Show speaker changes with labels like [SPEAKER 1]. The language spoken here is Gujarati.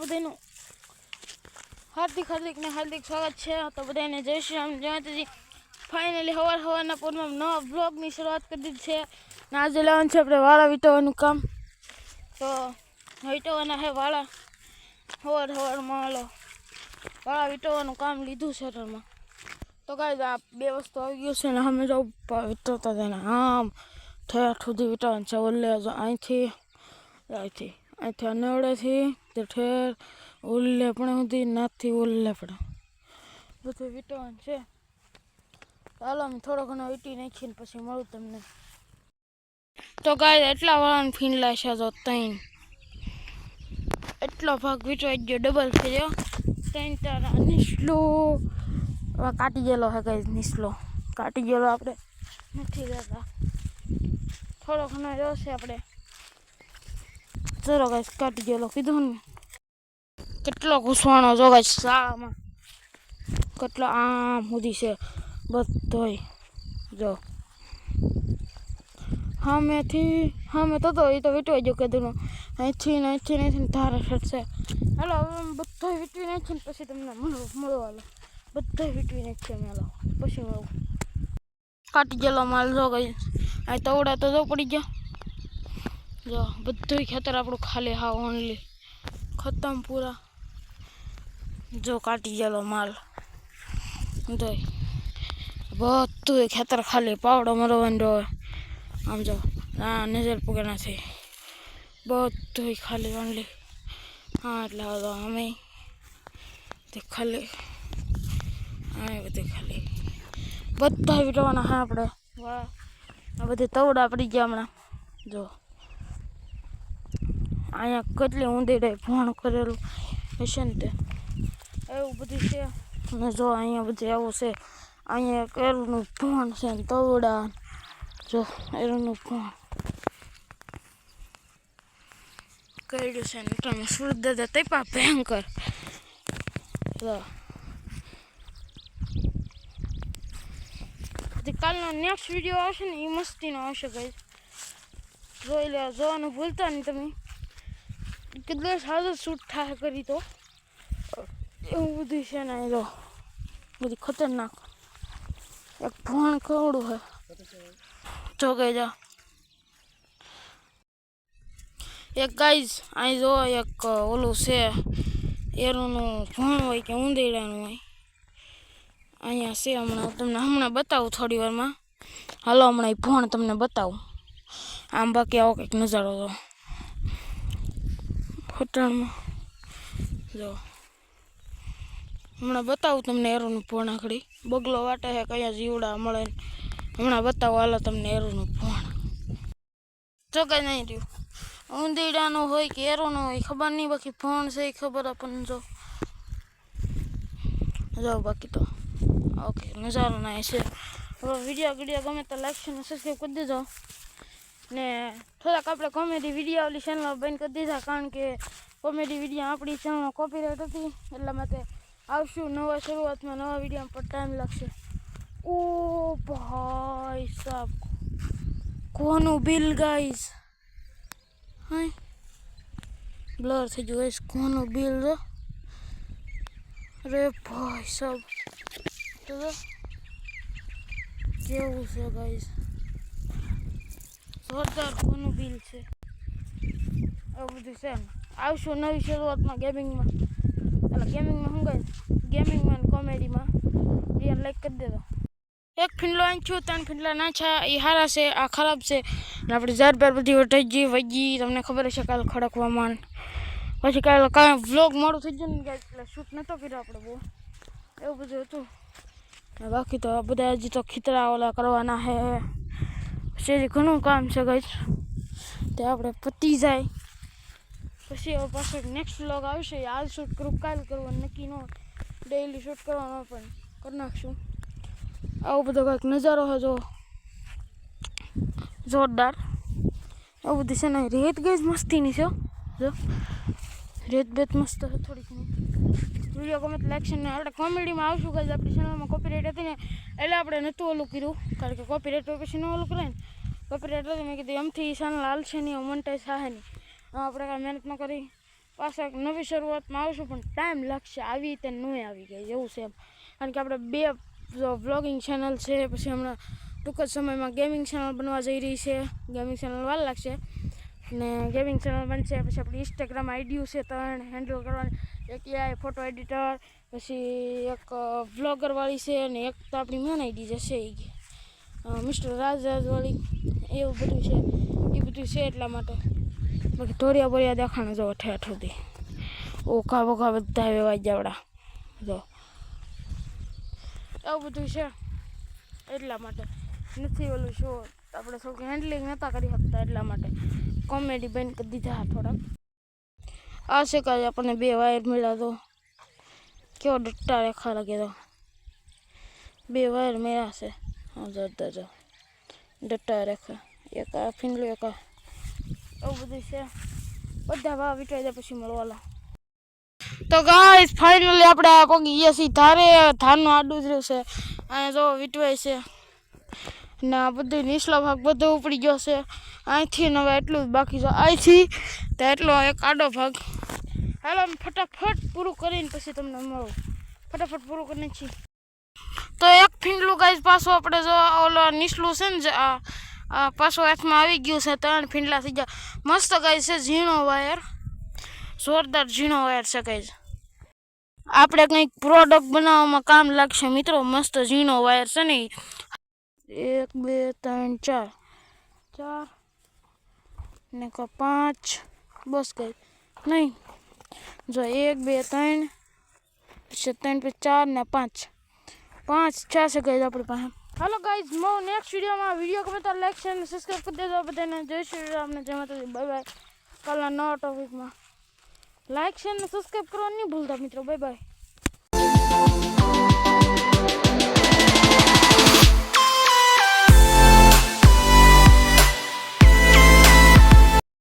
[SPEAKER 1] બધાનું હાર્દિક સ્વાગત છે. તો બધાને જય શ્રી રામ, જય માતાજી. ફાઇનલી સવારના પૂરમાં નવા બ્લોગની શરૂઆત કરી દીધી છે. ને આજે લેવાનું છે આપણે વાળા વીટવાનું કામ. તો વીટવાના છે વાળા. સવારમાં વાળા વીટવાનું કામ લીધું છે શહેરમાં. તો કાંઈ આ બે વસ્તુ આવી ગયું છે ને અમે જો વીટવતા હતા ને આમ ઠેઠ સુધી વીટવાનું છે. ઓલે અહીંથી અનેવડેથી તે ઠેર ઓલે પણ સુધી નાથી ઓલે પણ બધું વીટવાનું છે. ચાલો અમે થોડો ઘણો વીટી નાખીને પછી મળું તમને. તો ગાય એટલા વાળાને ફીંડલા છે તો ત્રણ એટલો ભાગ વીટવાઈ ગયો, ડબલ થઈ ગયો. ત્રણ તારા નીચલો કાટી ગયેલો છે ગાય, નીચલો કાટી ગયેલો આપણે નથી લેતા. થોડો ઘણો રહેશે આપણે. ચલો ગાય કાટી ગયેલો કીધું ને. કેટલો ઘૂસવાનો જો ગાય શાળામાં, કેટલો આમ સુધી છે બધોય. જો સામે તો એ તો વીટવાઈ ગયો કીધું. અહીંથી ધારે ઠરશે. હાલો હવે બધો વીટવી નાખીને પછી તમને મળો. હાલો બધો વીટવી નાખીએ અમે. હાલો પછી મળું. કાટી ગયેલો માલ જો ગઈ. આ તવડા તો જો પડી ગયા. જો બધું ખેતર આપણું ખાલી હા ઓનલી ખતમ પૂરા. જો કાટી ગયેલો માલ જોઈ બધું ખેતર ખાલી. પાવડો મરવાનો હોય આમ જો ના નજર પગે નથી. બધું ખાલી ઓનલી. હા એટલે હવે અમે ખાલી બધું ખાલી બધા વીટવાના હા આપણે. વાહ આ બધે તવડા પડી ગયા હમણાં. જો અહીંયા કેટલી ઊંધી ભણ કરેલું હશે ને તે એવું બધું છે. અને જો અહીંયા બધું એવું છે. અહીંયા એક એરુનું ભણ છે ને તવડા. જો એરુનું ભણ કર્યું છે ને તમે સુરત દાદા તૈપા ભયંકર. કાલનો નેક્સ્ટ વિડીયો આવશે ને એ મસ્તીનો આવશે ગાઈસ. જોઈ લે, જોવાનું ભૂલતા નહીં તમે. કેટલો સારો શૂટ થાય કરી તો એવું બધું છે ને. એ બધી ખતરનાક એક ભણ કવડું છે. જો ગઈ જા એક ગાઈઝ અહીં જો એક ઓલું છે એરુનું ભણ હોય કે ઊંધેડાનું હોય. અહીંયા છે હમણાં બતાવું થોડી વારમાં. હાલો હમણાં એ ભણ તમને બતાવું. આમ બાકી આવો કંઈક નજારો તો ખોટાણમાં જો હમણાં બતાવું તમને એરુનું ભણ. આખડી બગલો વાટે છે કયા જીવડા મળે. હમણાં બતાવો હાલો તમને એરુનું ભણ. જો કઈ નહીં રહ્યું ઊંધીડાનું હોય કે એરુનું હોય ખબર નહીં. બાકી ભણ છે એ ખબર આપણને. જો બાકી તો ઓકે નજારો ના છે. હવે વિડીયો ગમે તો લાઈક અને સબસ્ક્રાઈબ કરી દેજો. ને થોડાક આપણે કોમેડી વિડીયો ઓલી ચેનલ બંધ કરી દીધા કારણ કે કોમેડી વિડીયો આપણી ચેનલમાં કોપીરાઇટ હતી. એટલા માટે આવશું નવા શરૂઆતમાં નવા વિડીયોમાં પણ ટાઈમ લાગશે. ઓ ભાઈ સાહેબ કોનું બિલ ગાઈઝ. હા બ્લર થઈ ગયું ગાઈઝ. કોનું બિલ જો. અરે ભાઈ સાહેબ કેવું છે ગાઈઝ. જોરદાર કોનું બિલ છે. એવું બધું છે ને. આવશું નવી શરૂઆતમાં ગેમિંગમાં. શું ગાઈઝ ગેમિંગમાં કોમેડીમાં વિડીયો લાઈક કરી દેજો. એક ફીંડલો અહીં છું, 3 ફીંડલા નાછા. એ સારા છે, આ ખરાબ છે. ને આપણે ઝાડ બાર બધી વૈગી તમને ખબર હશે કાલે ખડકવામાં. પછી કાંઈ વ્લોગ મોડું થઈ ગયું ને એટલે શૂટ નહોતો કર્યો આપણે બહુ. એવું બધું હતું. બાકી તો બધા હજી તો ખીતરા ઓલા કરવાના છે. પછી ઘણું કામ છે ગાઈસ. તે આપણે પતી જાય પછી હવે પાછળ નેક્સ્ટ વ્લોગ આવશે. આજ શૂટ કરું કાલ કરવાનું નક્કી ન. ડેઈલી શૂટ કરવાનો પણ કરી નાખશું. આવો બધો કંઈક નજારો છે જો જોરદાર. એવું બધું છે ને. રેત ગઈ મસ્તીની છે જો. રેત બેત મસ્ત છે થોડીક. વિડીયો ગમે તો લાઈક છે. ને આપણે કોમેડીમાં આવશું ગાઈસ. આપણી ચેનલમાં કોપીરાઇટ હતી ને એટલે આપણે નહોતું ઓલું કર્યું કારણ કે કોપીરાઇટ હોય પછી ન ઓલું કરે ને. કોપીરાઇટ હતી મેં કીધું એમથી ચેનલ હાલશે નહીં, મોનેટાઈઝ થાય નહીં. આપણે કાંઈ મહેનત ન કરી પાછા એક નવી શરૂઆતમાં આવશું, પણ ટાઈમ લાગશે, આવી રીતે નહીં આવી ગઈ એવું છે એમ. કારણ કે આપણે 2 વ્લોગિંગ ચેનલ છે, પછી હમણાં ટૂંક જ સમયમાં ગેમિંગ ચેનલ બનવા જઈ રહી છે. ગેમિંગ ચેનલ વાર લાગશે ને ગેમિંગ ચેનલ બનશે. પછી આપણી ઇન્સ્ટાગ્રામ આઈડીઓ છે 3 હેન્ડલ કરવાની, એક AI ફોટો એડિટર, પછી એક વ્લોગરવાળી છે, અને એક તો આપણી મેન આઈડી જશે મિસ્ટર રાજવાળી, એવું બધું છે. એ બધું છે એટલા માટે. બાકી ધોરિયા બોરિયા દેખાણે જો ઠેઠ સુધી ઓખા બોખા બધા વેવાઈ જાવડા જો એવું બધું છે એટલા માટે નથી ઓલું શો આપણે થોડુંક હેન્ડલિંગ નહોતા કરી શકતા, એટલા માટે કોમેડી બંધ કરી દીધા થોડાક. આ છે કાંઈ આપણને 2 વાયર મળ્યા તો કેવો ડટ્ટા રેખા લાગે તો 2 વાયર મળ્યા છે. હા જોરદાર જો ડટ્ટા રેખા, એક આ ફીંડલું, એક આ, એવું બધું છે. બધા ભાવ વીટવાઈ જાય પછી મળવાલો. તો ગાઈસ ફાઇનલી આપણે પગી ગયા છીએ ધારે. ધારનું આડું જ રહ્યું છે, અહીંયા જો વીટવાય છે ને આ બધું નીચલો ભાગ બધો ઉપડી ગયો છે. અહીંથી ને હવે એટલું જ બાકી છે, અહીંથી તો એટલો એક આડો ભાગ. હાલો ફટાફટ પૂરું કરીને પછી તમને મળું. ફટાફટ પૂરું કરીને છીએ તો એક ફીંડલું ગાઈસ પાછું આપણે જો ઓલો નીચલું છે ને આ પાછું હાથમાં આવી ગયું છે. 3 ફીંડલા થઈ ગયા મસ્ત ગાઈસ છે. ઝીણો વાયર, જોરદાર ઝીણો વાયર છે ગાઈસ. આપણે કંઈક પ્રોડક્ટ બનાવવામાં કામ લાગશે મિત્રો. મસ્ત ઝીણો વાયર છે ને 1 2 3 4 ને 5 બસ ગાઈસ નહીં જો 1 2 3 પછી 3 પછી 4 ને 5 6 છે ગાઈસ આપણી પાસે. હાલો ગાઈસ મળો નેક્સ્ટ વિડીયોમાં. વિડીયો ગમે તો લાઈક શેર અને સબસ્ક્રાઈબ કરી દેજો બધાને. જય શ્રી રામ ને જય માતાજી. Bye bye. કાલના નવા ટોપિકમાં લાઈક શેર અને સબસ્ક્રાઈબ કરવાનું નહીં ભૂલતા મિત્રો. Bye bye.